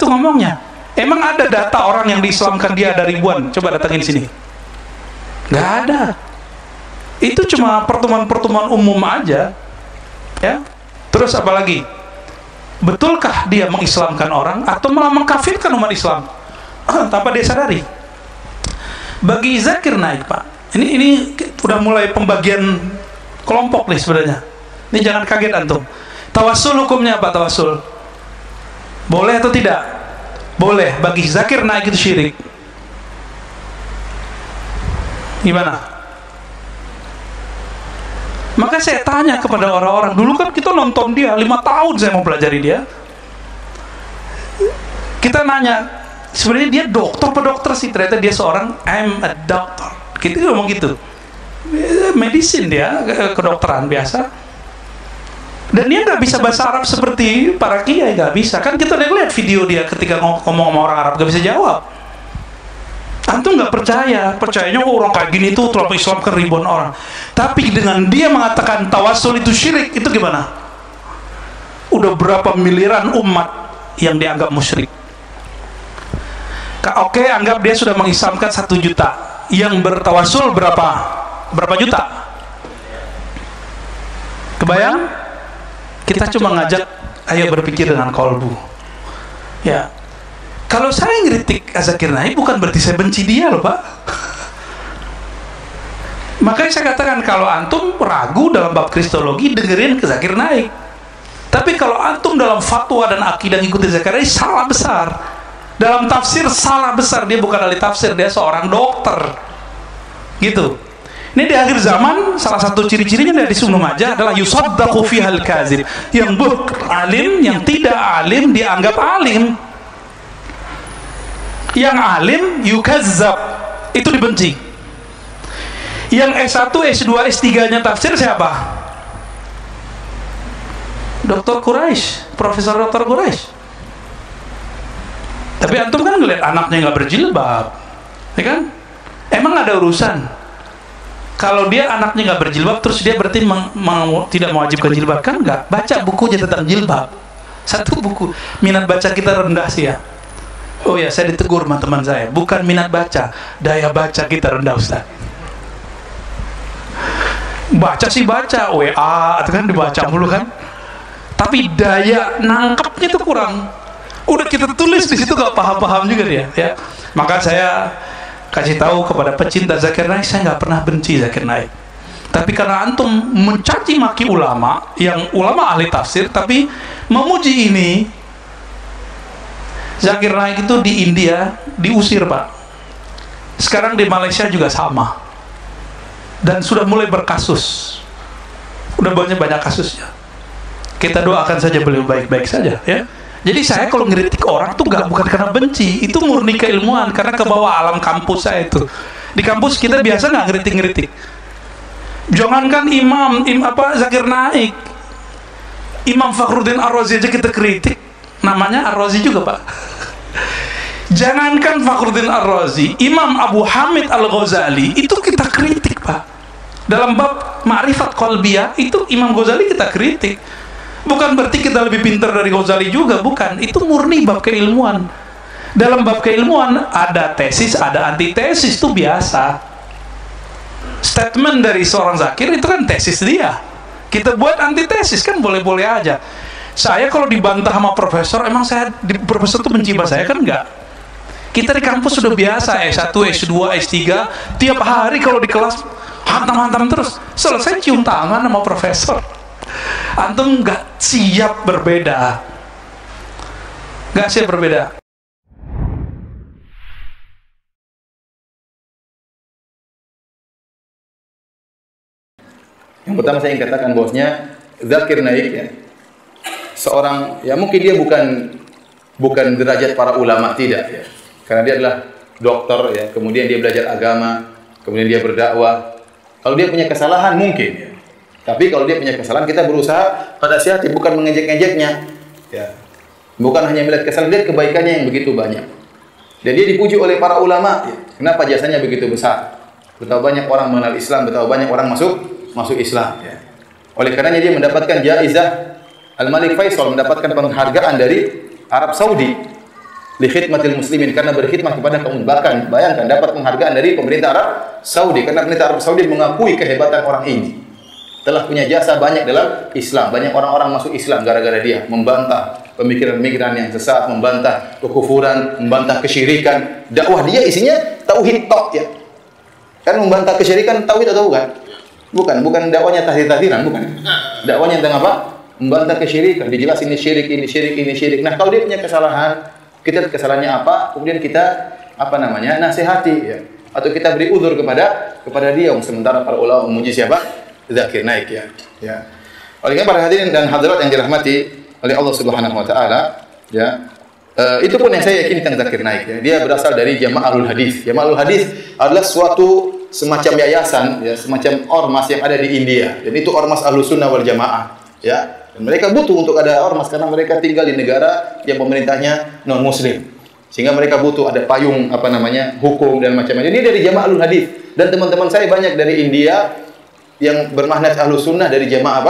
ngomongnya. Emang ada data orang yang diislamkan dia ada ribuan? Coba datangin sini. Nggak ada. Itu cuma pertemuan-pertemuan umum aja, ya. Terus apa lagi? Betulkah dia mengislamkan orang atau malah mengkafirkan umat Islam tanpa dia sadari? Bagi Zakir Naik, Pak, ini udah mulai pembagian kelompok nih sebenarnya. Ini jangan kaget antum. Tawassul hukumnya apa tawassul? Boleh atau tidak? Boleh. Bagi Zakir Naik itu syirik. Gimana? Maka saya tanya kepada orang-orang, dulu kan kita nonton dia 5 tahun saya mau pelajari dia. Kita nanya, sebenarnya dia dokter apa dokter sih? Ternyata dia seorang I'm a doctor. Kita ngomong gitu. Medicine dia, kedokteran biasa. Dan dia nggak bisa bahasa Arab seperti para kiai, nggak bisa. Kan kita udah lihat video dia ketika ngomong sama orang Arab nggak bisa jawab. Antum nggak percayanya orang kayak gini tuh telah mengislamkan ribuan orang. Tapi dengan dia mengatakan tawassul itu syirik, itu gimana? Udah berapa miliaran umat yang dianggap musyrik. Oke, anggap dia sudah mengislamkan 1 juta. Yang bertawassul berapa juta? Kebayang? Kita cuma ngajak, ayo berpikir dengan kolbu. Ya, kalau saya ngeritik Zakir Naik bukan berarti saya benci dia loh, Pak. Makanya saya katakan kalau antum ragu dalam bab kristologi, dengerin ke Zakir Naik. Tapi kalau antum dalam fatwa dan akidah ngikutin Zakir Naik, salah besar. Dalam tafsir salah besar. Dia bukan ahli tafsir, dia seorang dokter. Gitu. Ini di akhir zaman, salah satu ciri-cirinya dari Ibnu Majah adalah yusaddaqu fihal kazib. Yang alim, yang tidak alim dianggap alim. Yang alim yukazzab, itu dibenci. Yang S1, S2, S3-nya tafsir siapa? Dr. Quraisy, Profesor Dr. Quraisy. Tapi antum kan ngeliat anaknya nggak berjilbab, ya kan? Emang ada urusan? Kalau dia anaknya nggak berjilbab, terus dia berarti tidak mewajibkan jilbab, kan nggak? Baca bukunya tentang jilbab. 1 buku. Minat baca kita rendah sih ya. Oh ya, saya ditegur sama teman saya. Bukan minat baca, daya baca kita rendah, Ustaz. Baca sih baca, WA, itu kan dibaca mulu kan. Tapi daya nangkapnya itu kurang. Udah kita tulis di situ nggak paham-paham juga dia. Ya. Maka saya kasih tahu kepada pecinta Zakir Naik, saya nggak pernah benci Zakir Naik. Tapi karena antum mencaci maki ulama, yang ulama ahli tafsir, tapi memuji ini, Zakir Naik itu di India diusir, Pak. Sekarang di Malaysia juga sama. Dan sudah mulai berkasus. Udah banyak kasusnya. Kita doakan saja beliau baik-baik saja, ya. Jadi saya kalau ngeritik orang tuh bukan karena benci, itu murni keilmuan, karena ke bawah alam kampus saya itu. Di kampus kita biasa nggak ngeritik. Jangankan Zakir Naik, Imam Fakhruddin Ar-Razi aja kita kritik, namanya Ar-Razi juga, Pak. Jangankan Fakhruddin Ar-Razi, Imam Abu Hamid Al-Ghazali itu kita kritik, Pak. Dalam bab ma'rifat qalbiyah itu Imam Ghazali kita kritik. Bukan berarti kita lebih pintar dari Ghazali juga, bukan. Itu murni bab keilmuan. Dalam bab keilmuan ada tesis, ada antitesis, itu biasa. Statement dari seorang Zakir itu kan tesis dia. Kita buat antitesis kan boleh-boleh aja. Saya kalau dibantah sama profesor, emang profesor itu benci sama saya kan enggak. Kita di kampus sudah biasa, S1, S2, S3, tiap hari kalau di kelas hantam-hantam terus. Selesai cium tangan sama profesor. Antum nggak siap berbeda, nggak siap berbeda. Yang pertama saya ingin katakan bahwasanya Zakir Naik ya, seorang ya mungkin dia bukan derajat para ulama, tidak ya, karena dia adalah dokter ya, kemudian dia belajar agama, kemudian dia berdakwah. Kalau dia punya kesalahan mungkin ya. Tapi kalau dia punya kesalahan, kita berusaha pada hati, bukan mengejek-ngejeknya. Ya. Bukan hanya melihat kesalahan, lihat kebaikannya yang begitu banyak. Dan dia dipuji oleh para ulama. Ya. Kenapa jasanya begitu besar? Betapa banyak orang mengenal Islam, betapa banyak orang masuk Islam. Ya. Oleh karenanya dia mendapatkan jaizah Al-Malik Faisal, mendapatkan penghargaan dari Arab Saudi. li khidmatil muslimin, karena berkhidmat kepada kaum. Bahkan bayangkan dapat penghargaan dari pemerintah Arab Saudi, karena pemerintah Arab Saudi mengakui kehebatan orang ini. Telah punya jasa banyak dalam Islam. Banyak orang-orang masuk Islam gara-gara dia, membantah pemikiran-pemikiran yang sesat, membantah kekufuran, membantah kesyirikan. Dakwah dia isinya tauhid tok ya. Kan membantah kesyirikan tauhid atau bukan? Bukan dakwanya tahdir-tahdiran, bukan. Dakwanya tentang apa? Membantah kesyirikan, dijelasin ini syirik, ini syirik, ini syirik. Nah, kalau dia punya kesalahan, kita lihat kesalahannya apa, kemudian kita nasihati ya. Atau kita beri uzur kepada dia. Sementara para ulama memuji siapa? Zakir Naik ya. Ya. Oleh karena para hadirin dan hadirat yang dirahmati oleh Allah Subhanahu wa taala, ya. Itu pun yang saya yakini tentang Zakir Naik ya. Dia berasal dari Jamaah Ahlul Hadis. Jamaah Ahlul Hadis adalah suatu semacam yayasan ya, semacam ormas yang ada di India. Dan itu ormas Ahlus Sunnah wal Jamaah ya. Dan mereka butuh untuk ada ormas karena mereka tinggal di negara yang pemerintahnya non muslim. Sehingga mereka butuh ada payung hukum dan macam-macam. Ini dari Jamaah Ahlul Hadis. Dan teman-teman saya banyak dari India yang bermakna Ahlus Sunnah dari Jamaah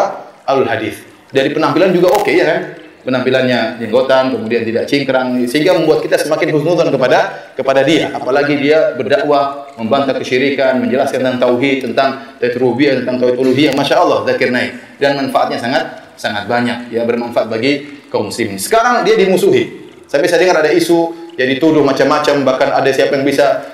Ahlul Hadis. Dari penampilan juga oke ya kan? Penampilannya jenggotan, kemudian tidak cingkrang, sehingga membuat kita semakin husnudzon kepada dia. Apalagi dia berdakwah, membantah kesyirikan, menjelaskan tentang tauhid, tentang tauhid rububiyah, tentang tauhid uluhiyah. Masya Allah, Zakir Naik. Dan manfaatnya sangat banyak. Ya, bermanfaat bagi kaum muslimin. Sekarang dia dimusuhi. Saya bisa dengar ada isu, ya dituduh macam-macam, bahkan ada siapa yang bisa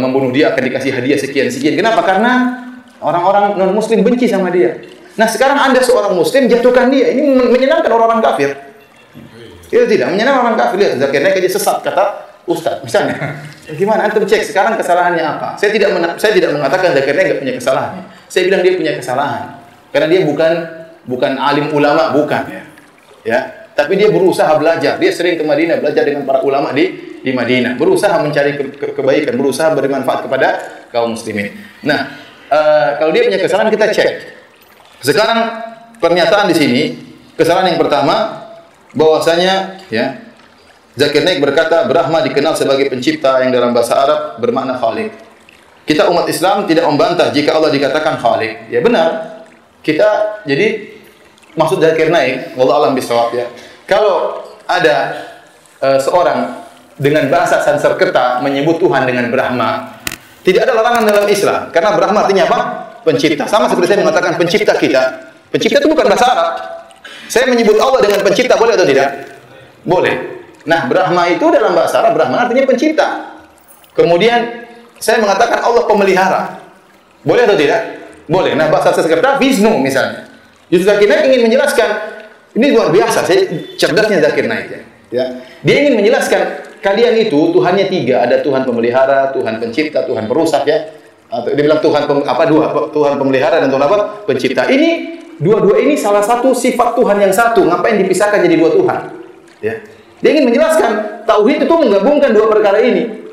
membunuh dia akan dikasih hadiah sekian-sekian. Kenapa? Karena orang-orang non-muslim benci sama dia. Nah, sekarang Anda seorang muslim jatuhkan dia. Ini menyenangkan orang-orang kafir. Itu tidak menyenangkan orang kafir. Lihat, Zakir Naik aja sesat kata ustaz. Misalnya, gimana antum cek sekarang kesalahannya apa? Saya tidak mengatakan Zakir Naik enggak punya kesalahan. Saya bilang dia punya kesalahan. Karena dia bukan alim ulama, bukan ya. Ya, tapi dia berusaha belajar. Dia sering ke Madinah belajar dengan para ulama di Madinah. Berusaha mencari kebaikan, berusaha bermanfaat kepada kaum muslimin. Nah, kalau dia punya kesalahan kita cek. Sekarang pernyataan di sini, kesalahan yang pertama bahwasanya ya Zakir Naik berkata Brahma dikenal sebagai pencipta yang dalam bahasa Arab bermakna Khaliq. Kita umat Islam tidak membantah jika Allah dikatakan Khaliq. Ya benar. Kita jadi maksud Zakir Naik, wallahu a'lam bishawab ya. Kalau ada seorang dengan bahasa Sanskerta menyebut Tuhan dengan Brahma, tidak ada larangan dalam Islam karena Brahma artinya apa? Pencipta. Sama seperti saya mengatakan pencipta kita. Pencipta itu bukan bahasa Arab. Saya menyebut Allah dengan pencipta boleh atau tidak? Boleh. Nah, Brahma itu dalam bahasa Arab, Brahma artinya pencipta. Kemudian saya mengatakan Allah pemelihara. Boleh atau tidak? Boleh. Nah, bahasa Sanskerta Vishnu misalnya. Justru Zakir Naik ingin menjelaskan, ini luar biasa, saya cerdasnya Zakir Naik ya. Dia ingin menjelaskan kalian itu Tuhannya tiga, ada Tuhan pemelihara, Tuhan pencipta, Tuhan perusak ya. Atau dia bilang Tuhan Tuhan pemelihara dan Tuhan apa? Pencipta. Ini dua-dua ini salah satu sifat Tuhan yang satu. Ngapain dipisahkan jadi dua Tuhan? Ya. Dia ingin menjelaskan tauhid itu menggabungkan dua perkara ini.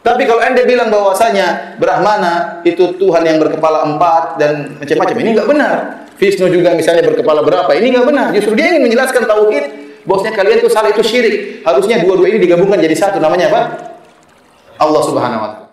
Tapi kalau Anda bilang bahwasanya Brahmana itu Tuhan yang berkepala 4 dan macam-macam, ini enggak benar. Vishnu juga misalnya berkepala berapa, ini enggak benar. Justru dia ingin menjelaskan tauhid, bahwasanya kalian itu salah, itu syirik. Harusnya dua-dua ini digabungkan jadi satu, namanya apa? Allah Subhanahu wa taala.